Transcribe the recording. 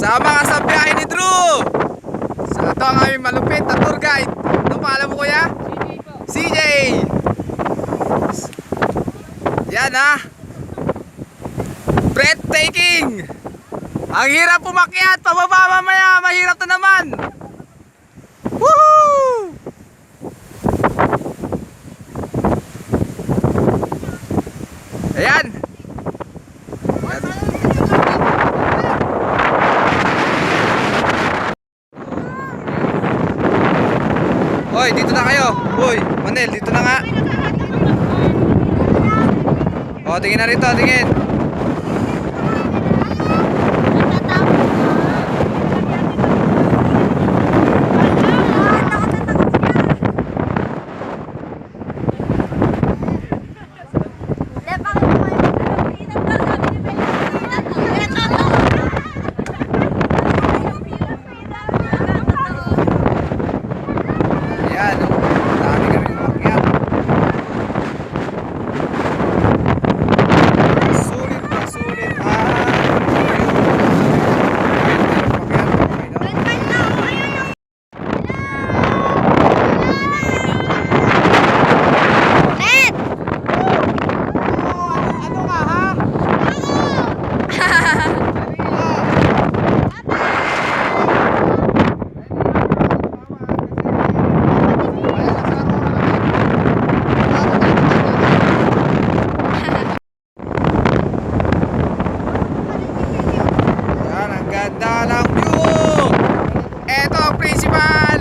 Sama ka sa biyahe ni Drew. So ito ang aming malupit na tour guide. Ano pangalan mo kuya? CJ. Yan ha. Breathtaking. Ang hirap umakyat. Pababa mamaya. Mahirap na naman. Woohoo! Ayan. Hoy, dito na kayo. Hoy, Manel, dito na nga. O, tingin na rito, tingin. Ayan, dami kami umakyat. Sulit na sulit ano nga ha? Yan, ang ganda ng view. Eto ang principal